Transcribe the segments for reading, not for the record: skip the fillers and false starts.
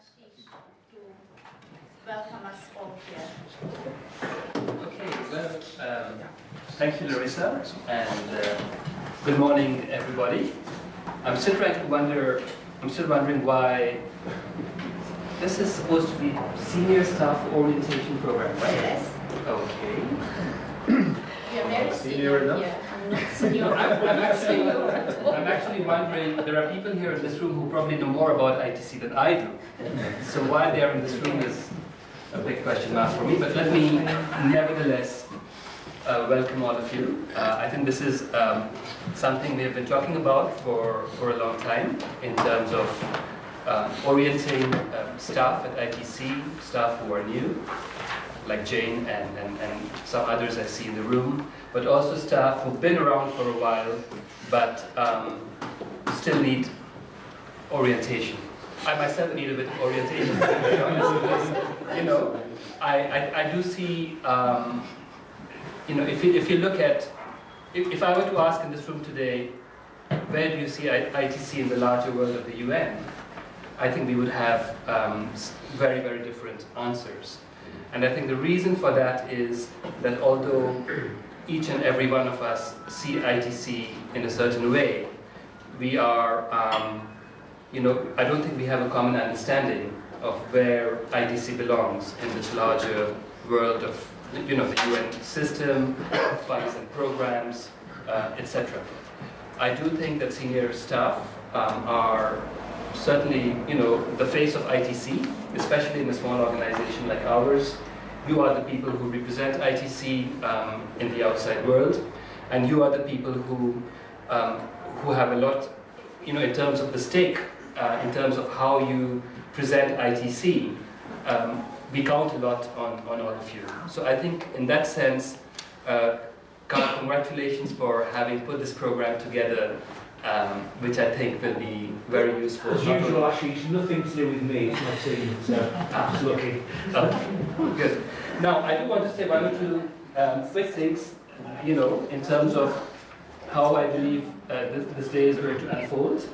Ashish to welcome us all here. Okay, well, thank you, Larissa, and good morning, everybody. I'm still wondering why this is supposed to be Senior Staff Orientation Program, right? Yes. Okay. You're very Senior enough? Yeah, I'm not senior. I'm actually wondering, there are people here in this room who probably know more about ITC than I do. So why they are in this room is a big question mark for me, but let me nevertheless welcome all of you. I think this is something we have been talking about for a long time in terms of orienting staff at ITC, staff who are new, like Jane and some others I see in the room, but also staff who've been around for a while, but still need orientation. I myself need a bit of orientation, to be honest, because, you know, I do see, you know, if you look at, if I were to ask in this room today, where do you see ITC in the larger world of the UN, I think we would have very, very different answers. And I think the reason for that is that although each and every one of us see ITC in a certain way, we are, you know, I don't think we have a common understanding of where ITC belongs in this larger world of, you know, the UN system, funds and programs, etc. I do think that senior staff are certainly, you know, the face of ITC, especially in a small organization like ours. You are the people who represent ITC in the outside world, and you are the people who have a lot, you know, in terms of the stake, in terms of how you present ITC. We count a lot on all of you. So I think in that sense, congratulations for having put this program together, which I think will be very useful. As usual, Ashish, nothing to do with me, it's my team, so just lucky. Okay, good. Now, I do want to say one or two quick things, you know, in terms of how I believe this day is going to unfold.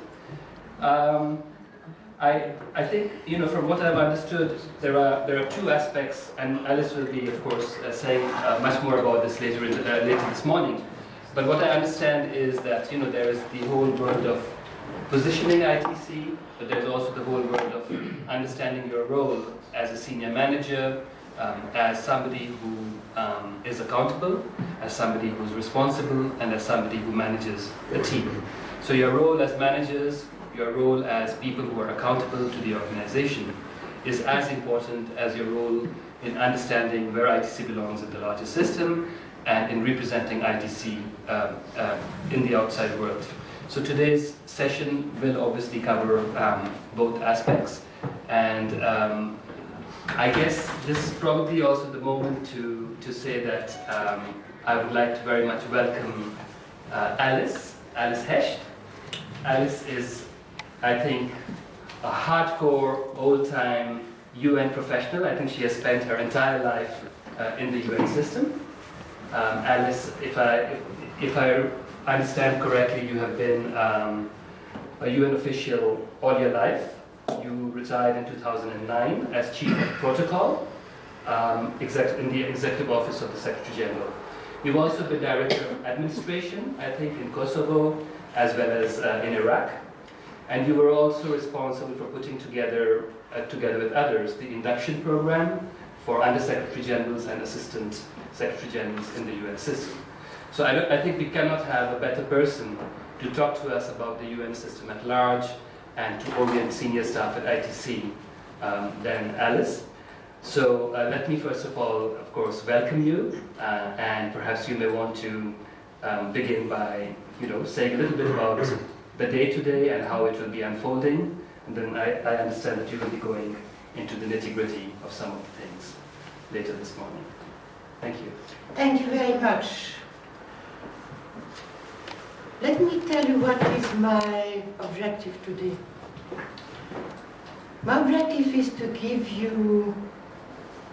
I think, you know, from what I've understood, there are two aspects, and Alice will be, of course, saying much more about this later this morning. But what I understand is that, you know, there is the whole world of positioning ITC, but there's also the whole world of understanding your role as a senior manager, as somebody who is accountable, as somebody who's responsible, and as somebody who manages a team. So your role as managers, your role as people who are accountable to the organization is as important as your role in understanding where ITC belongs in the larger system and in representing ITC in the outside world. So today's session will obviously cover both aspects, and I guess this is probably also the moment to say that I would like to very much welcome Alice Hecht. Alice is, I think, a hardcore, old-time UN professional. I think she has spent her entire life in the UN system. Alice, if I understand correctly, you have been a UN official all your life. You retired in 2009 as Chief of Protocol in the Executive Office of the Secretary General. You've also been Director of Administration, I think, in Kosovo, as well as in Iraq. And you were also responsible for putting together with others, the induction program for Under-Secretary Generals and Assistant Secretary Generals in the UN system. So I think we cannot have a better person to talk to us about the UN system at large and to orient senior staff at ITC than Alice. So let me first of all, of course, welcome you, and perhaps you may want to begin by, you know, saying a little bit about the day-to-day and how it will be unfolding, and then I understand that you will be going into the nitty-gritty of some of the things later this morning. Thank you. Thank you very much. Let me tell you what is my objective today. My objective is to give you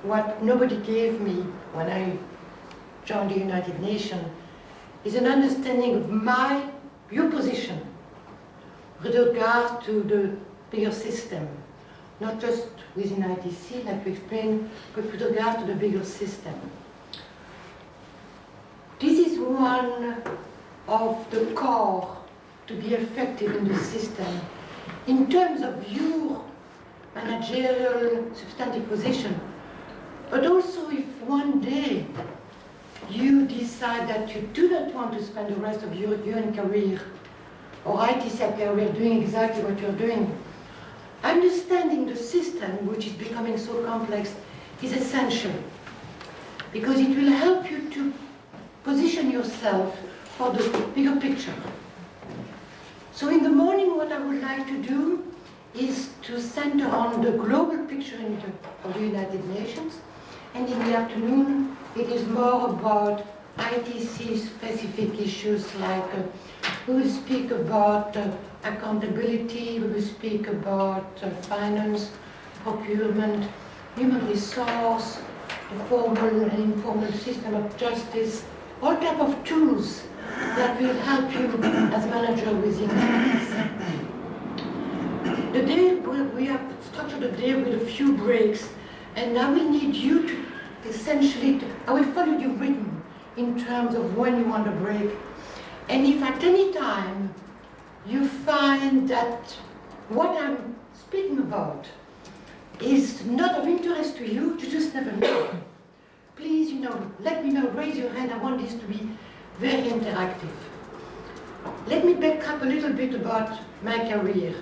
what nobody gave me when I joined the United Nations, is an understanding of your position with regard to the bigger system, not just within ITC, like we explained, but with regard to the bigger system. This is one of the core to be effective in the system. In terms of your managerial substantive position, but also if one day you decide that you do not want to spend the rest of your UN career or ITC career doing exactly what you're doing, understanding the system, which is becoming so complex, is essential because it will help you to position yourself for the bigger picture. So in the morning, what I would like to do is to center on the global picture of the United Nations, and in the afternoon, it is more about ITC-specific issues like we will speak about accountability, we will speak about finance, procurement, human resource, the formal and informal system of justice, all type of tools that will help you as manager within ITC. The day we have structured the day with a few breaks, and I will need you to essentially, I will follow your rhythm in terms of when you want a break. And if at any time you find that what I'm speaking about is not of interest to you, you just never know. Please, let me know, raise your hand. I want this to be very interactive. Let me back up a little bit about my career.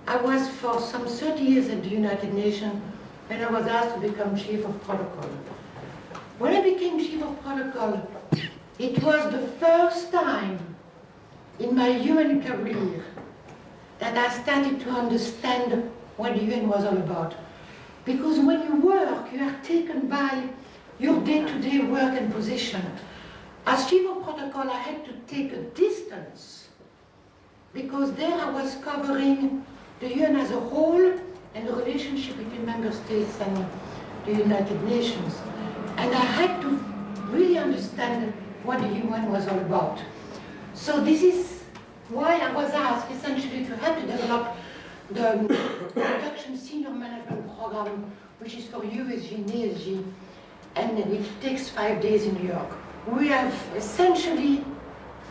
I was for some 30 years at the United Nations when I was asked to become Chief of Protocol. When I became Chief of Protocol, it was the first time in my UN career that I started to understand what the UN was all about. Because when you work, you are taken by your day-to-day work and position. As Chief of Protocol, I had to take a distance because there I was covering the UN as a whole and the relationship between member states and the United Nations. And I had to really understand what the UN was all about. So this is why I was asked essentially to help to develop the Production Senior Management Program, which is for USG and ESG, and which takes 5 days in New York. We have essentially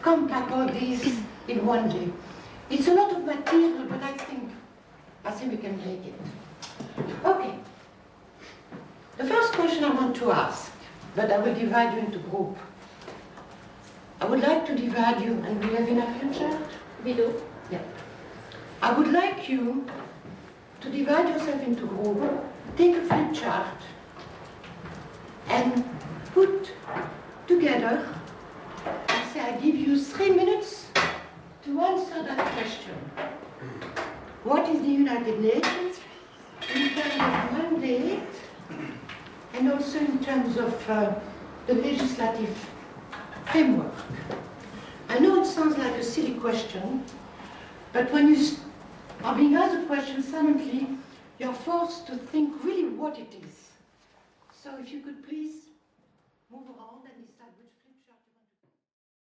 compact all these in one day. It's a lot of material, but I think we can make it. Okay. The first question I want to ask, but I will divide you into groups. I would like to divide you, and do you have enough flip chart? We do. Yeah. I would like you to divide yourself into groups, take a flip chart, and put together, I say I give you 3 minutes to answer that question. What is the United Nations in terms of mandate and also in terms of the legislative framework? I know it sounds like a silly question, but when you are being asked a question, suddenly you're forced to think really what it is. So if you could please move around and decide.